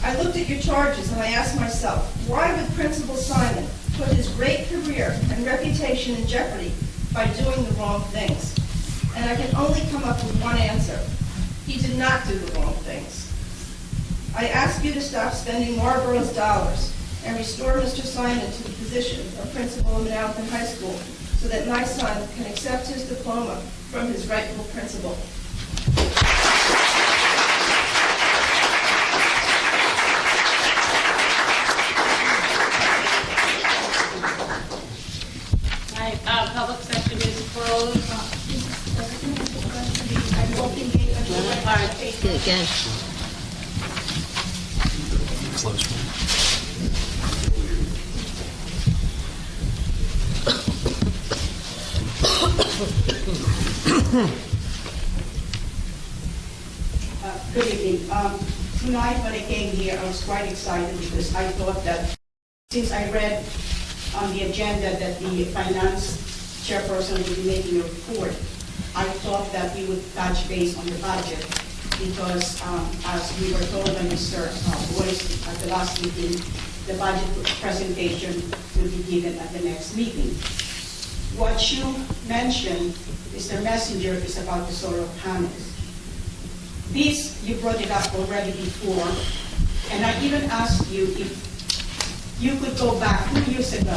I looked at your charges and I asked myself, why would Principal Simon put his great career and reputation in jeopardy by doing the wrong things? And I can only come up with one answer. He did not do the wrong things. I ask you to stop spending Marlboro's dollars and restore Mr. Simon to the position of principal of Manalapan High School so that my son can accept his diploma from his rightful principal. Public session is closed. Again. Good evening. Tonight when I came here, I was quite excited because I thought that since I read on the agenda that the finance chairperson would be making a report, I thought that we would touch base on the budget because as we were told by Mr. Boyce at the last meeting, the budget presentation will be given at the next meeting. What you mentioned, Mr. Messenger, is about the solar panels. This, you brought it up already before, and I even asked you if you could go back 2 years ago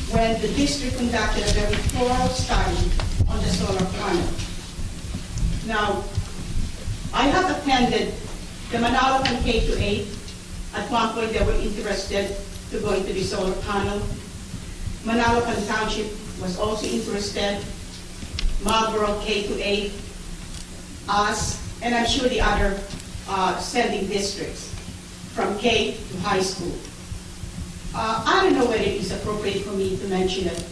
when the district conducted a very thorough study on the solar panel. Now, I have attended the Manalapan K-8. At one point, they were interested to go into the solar panel. Manalapan Township was also interested. Marlboro K-8, us, and I'm sure the other sending districts from K to high school. I don't know whether it is appropriate for me to mention it.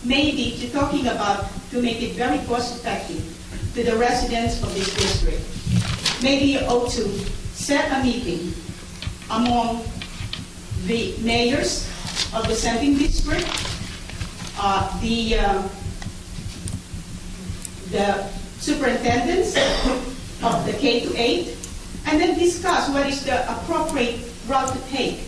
Maybe to talking about to make it very cost effective to the residents of this district. Maybe you ought to set a meeting among the mayors of the sending district, the superintendents of the K-8, and then discuss what is the appropriate route to take.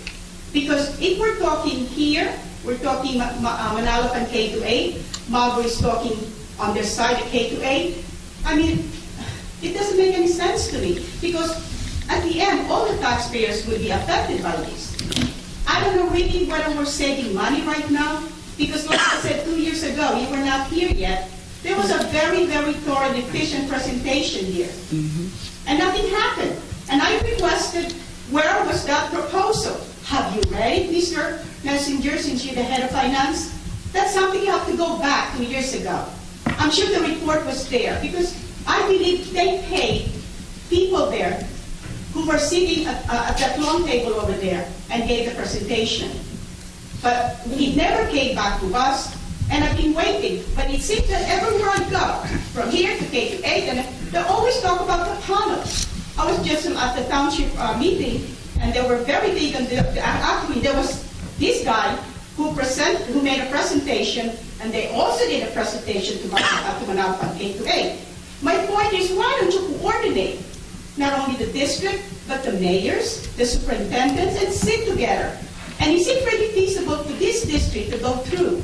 Because if we're talking here, we're talking Manalapan K-8, Marlboro is talking on their side of K-8. I mean, it doesn't make any sense to me because at the end, all the taxpayers will be affected by this. I don't know really whether we're saving money right now because like I said 2 years ago, you were not here yet. There was a very, very thorough and efficient presentation here. And nothing happened. And I requested, where was that proposal? Have you read it, Mr. Messenger, since you're the head of finance? That's something you have to go back 2 years ago. I'm sure the report was there because I believe they paid people there who were sitting at that long table over there and gave the presentation. But he never came back to us, and I've been waiting. But it seems that everywhere I go, from here to K-8, and they always talk about the panels. I was just at the township meeting, and they were very big on actually, there was this guy who made a presentation, and they also did a presentation to Manalapan K-8. My point is, why don't you coordinate not only the district, but the mayors, the superintendents, and sit together? And is it really feasible for this district to go through?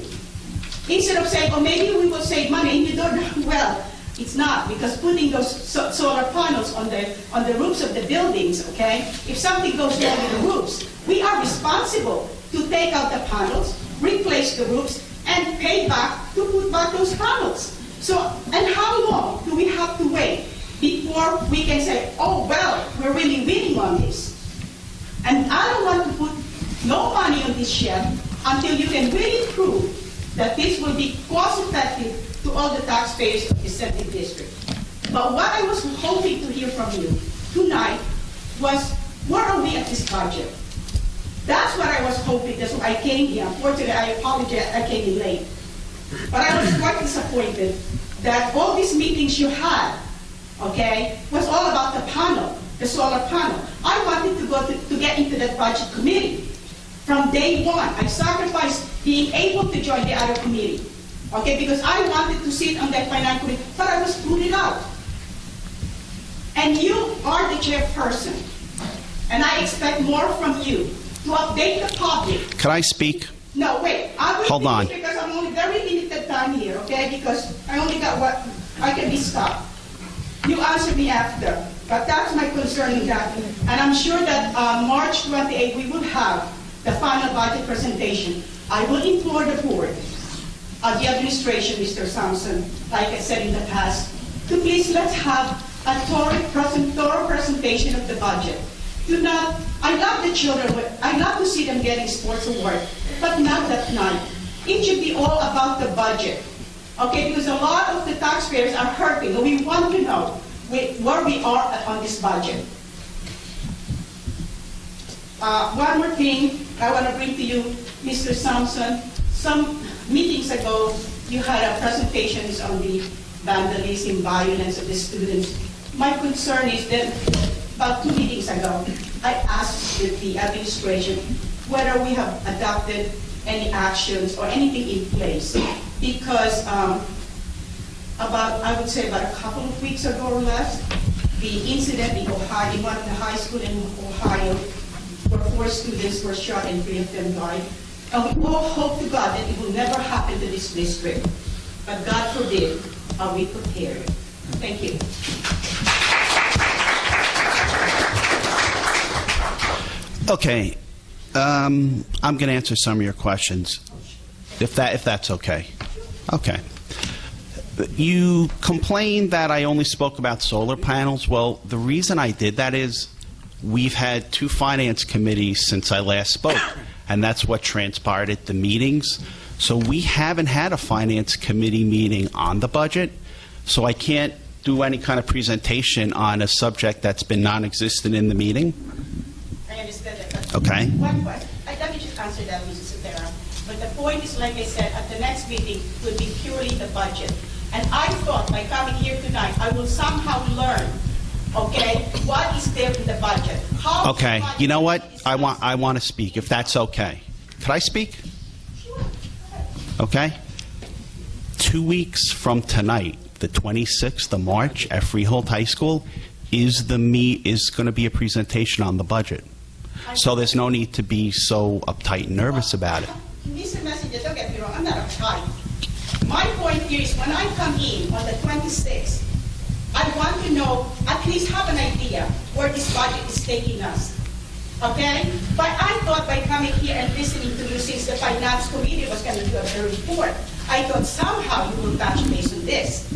Instead of saying, oh, maybe we will save money, and you don't know, well, it's not, because putting those solar panels on the roofs of the buildings, okay, if something goes wrong with the roofs, we are responsible to take out the panels, replace the roofs, and pay back to put back those panels. So, and how long do we have to wait before we can say, oh, well, we're really winning on this? And I don't want to put no money on this shed until you can really prove that this will be cost-effective to all the taxpayers of the Central District. But what I was hoping to hear from you tonight was, where are we at this budget? That's what I was hoping. That's why I came here. Unfortunately, I apologize, I came in late. But I was quite disappointed that all these meetings you had, okay, was all about the panel, the solar panel. I wanted to go to get into that budget committee. From day one, I sacrificed being able to join the other committee, okay, because I wanted to sit on that finance committee, but I was booted out. And you are the chairperson, and I expect more from you to update the public. Can I speak? No, wait. I will Hold on. because I'm only very limited time here, okay? Because I only got what I can be stopped. You answer me after, but that's my concern in that. And I'm sure that March 28 we will have the final budget presentation. I will implore the board, the administration, Mr. Sampson, like I said in the past, to please let's have a thorough presentation of the budget. I love the children, I love to see them getting sports award, but not that night. It should be all about the budget, okay? Because a lot of the taxpayers are hurting, and we want to know where we are on this budget. One more thing I want to bring to you, Mr. Sampson. Some meetings ago, you had a presentations on the vandalism, violence of the students. My concern is that about 2 meetings ago, I asked the administration whether we have adopted any actions or anything in place. Because I would say about a couple of weeks ago or less, the incident in Ohio, in one of the high schools in Ohio, where 4 students were shot and 3 of them died. And we all hope to God that it will never happen to this district. But God forbid, are we prepared? Thank you. Okay, I'm going to answer some of your questions, if that's okay. Okay. You complained that I only spoke about solar panels. Well, the reason I did that is we've had 2 finance committees since I last spoke, and that's what transpired at the meetings. So we haven't had a finance committee meeting on the budget, so I can't do any kind of presentation on a subject that's been non-existent in the meeting. I understand that. Okay. One question. Let me just answer that, Mrs. Sotero. But the point is, like I said, at the next meeting will be purely the budget. And I thought by coming here tonight, I will somehow learn, okay, what is there in the budget. How Okay. You know what? I want to speak, if that's okay. Could I speak? Okay. 2 weeks from tonight, the 26th of March at Freehold High School, is going to be a presentation on the budget. So there's no need to be so uptight and nervous about it. Mr. Messenger, don't get me wrong, I'm not uptight. My point here is when I come in on the 26th, I want to know, at least have an idea where this budget is taking us. Okay? But I thought by coming here and listening to you since the Finance Committee was going to do a report, I thought somehow you will touch base on this.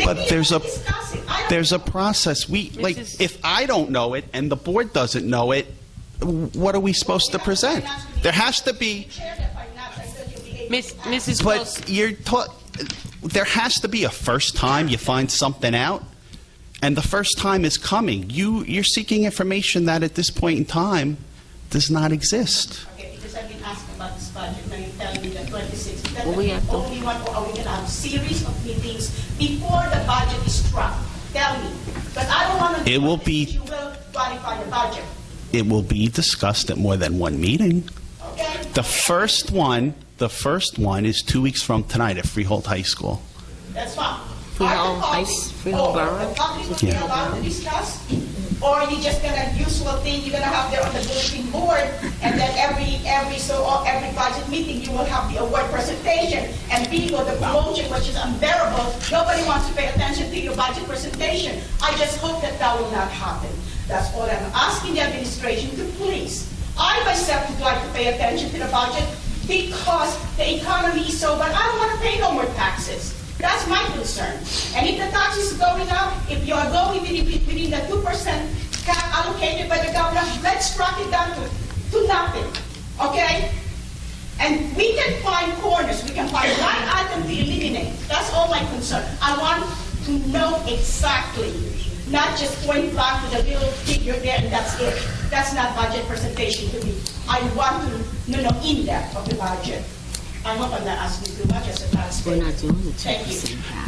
But there's a process. If I don't know it and the board doesn't know it, what are we supposed to present? There has to be. Mrs. But there has to be a first time you find something out, and the first time is coming. You're seeking information that at this point in time does not exist. Okay, because I've been asking about this budget, now you're telling me that 26. That's Well, we have to- only one, or are we going to have a series of meetings before the budget is struck? Tell me. But I don't want to. It will be- You will qualify the budget. It will be discussed at more than one meeting. Okay? The first one is 2 weeks from tonight at Freehold High School. That's fine. Freehold Are the Ice, Freehold public- Borough? The public will be Yeah. allowed to discuss? Or are you just gonna, usual thing, you're gonna have there on the bulletin board, and then every budget meeting, you will have the award presentation, and bingo, the promotion, which is unbearable. Nobody wants to pay attention to your budget presentation. I just hope that that will not happen. That's all I'm asking the administration to please. I myself would like to pay attention to the budget because the economy is so bad. I don't want to pay no more taxes. That's my concern. And if the taxes are going up, if you are going within the 2% cap allocated by the government, let's track it down to to nothing, okay? And we can find corners, we can find line item to eliminate. That's all my concern. I want to know exactly, not just point back to the little figure there and that's it. That's not budget presentation to me. I want to know in depth of the budget. I hope I'm not asking too much as a taxpayer. We're not doing the Thank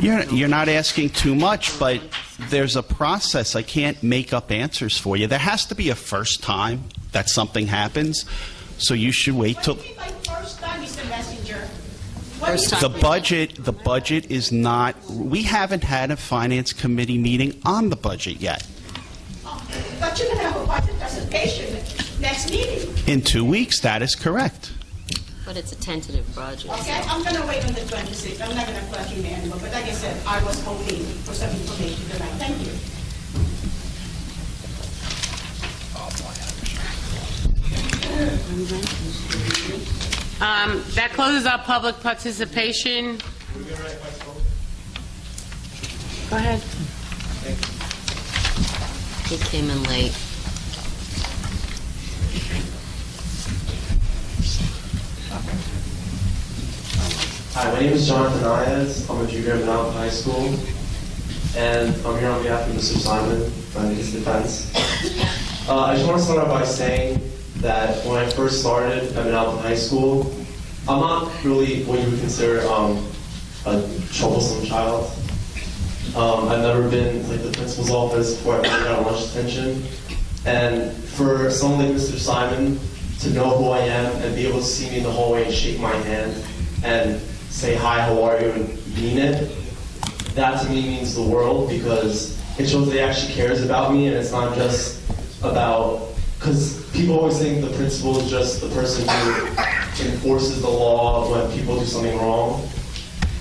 you. You're not asking too much, but there's a process. I can't make up answers for you. There has to be a first time that something happens, so you should wait till... What do you mean by first time, Mr. Messenger? What First do you time. The budget is not, we haven't had a finance committee meeting on the budget yet. But you're going to have a budget presentation next meeting, In 2 weeks, that is correct. But it's a tentative budget. okay? I'm going to wait on the 26th. I'm not going to question you anymore. But like I said, I was hoping for some information tonight. Thank you. That closes our public participation. Go ahead. He came in late. Hi, my name is Jonathan Ayaz. I'm a junior at Mount High School, and I'm here on behalf of Mr. Simon, in his defense. I just want to start out by saying that when I first started at Mount High School, I'm not really what you would consider a troublesome child. I've never been like the principal's office before I ever got lunch detention. And for someone like Mr. Simon to know who I am and be able to see me in the hallway and shake my hand and say, hi, how are you, and mean it, that to me means the world, because it shows that he actually cares about me, and it's not just about, because people always think the principal is just the person who enforces the law when people do something wrong.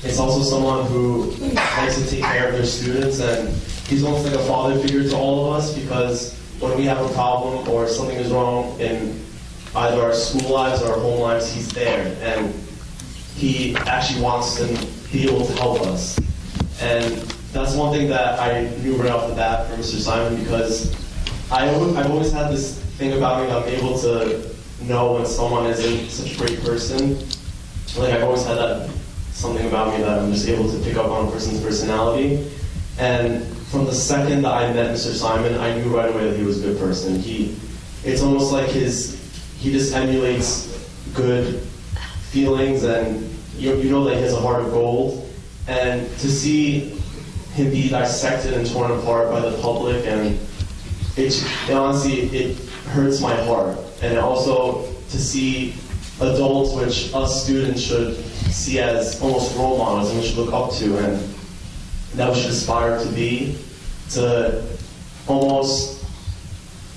It's also someone who likes to take care of their students, and he's almost like a father figure to all of us, because when we have a problem or something is wrong in either our school lives or our home lives, he's there, and he actually wants to be able to help us. And that's one thing that I knew right off the bat from Mr. Simon, because I've always had this thing about me that I'm able to know when someone isn't such a great person. Like, I've always had that something about me that I'm just able to pick up on a person's personality. And from the second that I met Mr. Simon, I knew right away that he was a good person. It's almost like he just emulates good feelings, and you know that he has a heart of gold. And to see him be dissected and torn apart by the public, and it honestly, it hurts my heart. And also to see adults, which us students should see as almost role models and we should look up to, and that we should aspire to be, to almost,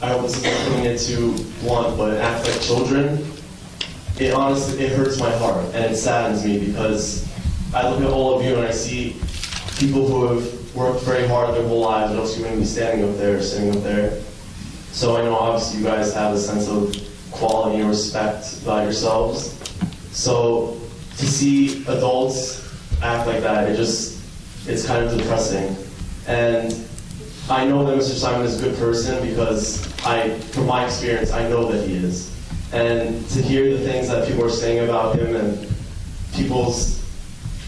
I hope this isn't putting it too blunt, but act like children. It honestly, it hurts my heart, and it saddens me, because I look at all of you and I see people who have worked very hard their whole lives, and else you wouldn't be standing up there, sitting up there. So I know obviously you guys have a sense of quality and respect about yourselves. So to see adults act like that, it's kind of depressing. And I know that Mr. Simon is a good person, because from my experience, I know that he is. And to hear the things that people are saying about him and people's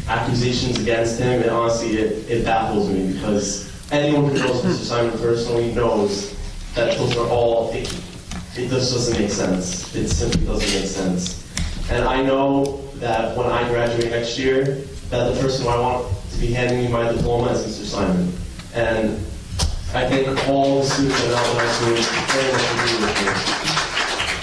accusations against him, and honestly, it baffles me, because anyone who knows Mr. Simon personally knows that those are all, it just doesn't make sense. It simply doesn't make sense. And I know that when I graduate next year, that the person who I want to be handing me my diploma is Mr. Simon. And I think all the students at Alvin High School very much agree with me.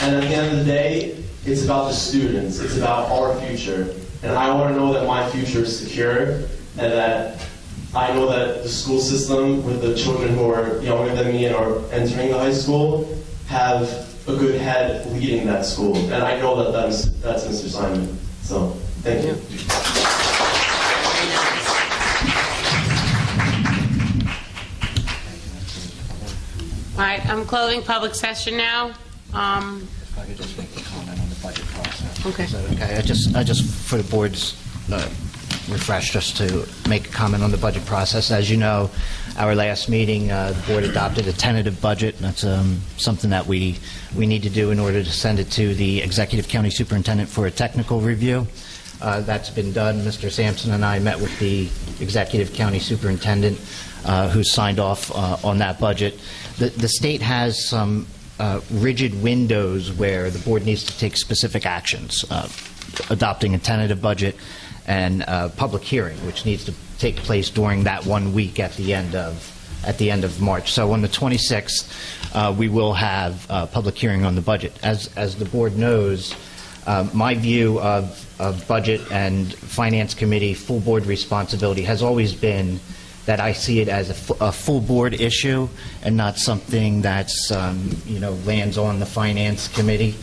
And at the end of the day, it's about the students. It's about our future. And I want to know that my future is secure, and that I know that the school system, with the children who are younger than me and are entering the high school, have a good head leading that school. And I know that that's Mr. Simon. So, thank you. All right, I'm closing public session now. If I could just make a comment on the budget process. Okay. Is that okay? I just, for the board's refresh, just to make a comment on the budget process. As you know, our last meeting, the board adopted a tentative budget. That's something that we need to do in order to send it to the executive county superintendent for a technical review. That's been done. Mr. Sampson and I met with the executive county superintendent who signed off on that budget. The state has some rigid windows where the board needs to take specific actions, adopting a tentative budget and public hearing, which needs to take place during that 1 week at the end of March. So on the 26th, we will have a public hearing on the budget. As the board knows, my view of budget and finance committee full board responsibility has always been that I see it as a full board issue and not something that's lands on the finance committee.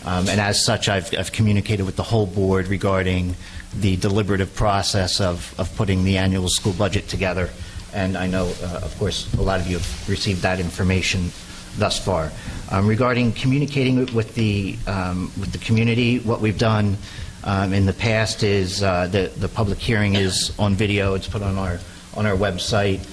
And as such, I've communicated with the whole board regarding the deliberative process of putting the annual school budget together. And I know, of course, a lot of you have received that information thus far. Regarding communicating with the community, what we've done in the past is the public hearing is on video. It's put on our website.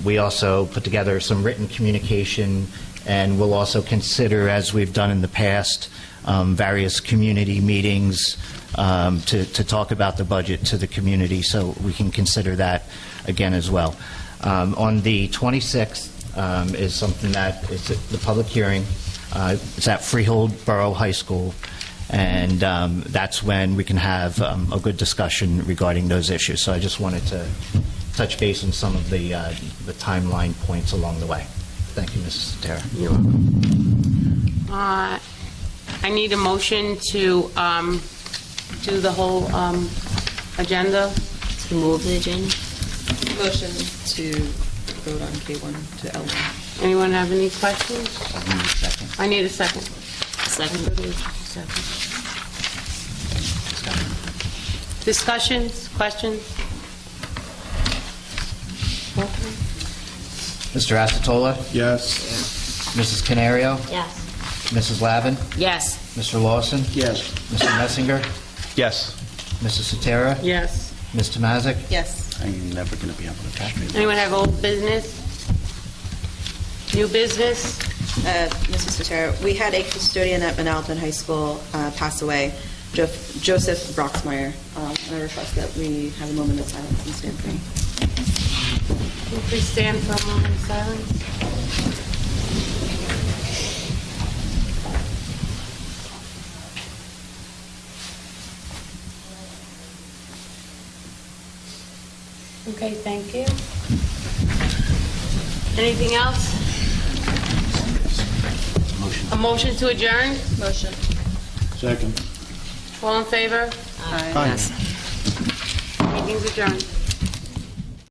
We also put together some written communication, and we'll also consider, as we've done in the past, various community meetings to talk about the budget to the community, so we can consider that again as well. On the 26th is something that is the public hearing. It's at Freehold Borough High School, and that's when we can have a good discussion regarding those issues. So I just wanted to touch base on some of the timeline points along the way. Thank you, Mrs. Sotera. You're welcome. I need a motion to do the whole agenda. To move the agenda? Motion to vote on K1 to L1. Anyone have any questions? I need a second. Second. Discussions, questions? Mr. Acetola? Yes. Mrs. Canario? Yes. Mrs. Lavin? Yes. Mr. Lawson? Yes. Mr. Messinger? Yes. Mrs. Sotera? Yes. Ms. Tomazic? Yes. I'm never going to be able to catch me. Anyone have old business? New business? Mrs. Sotera, we had a custodian at Manalapan High School pass away, Joseph Broxmeyer. And I request that we have a moment of silence and stand for him. Can you please stand for a moment of silence? Okay, thank you. Anything else? A motion to adjourn? Motion. Second. All in favor? Aye. Meeting's adjourned.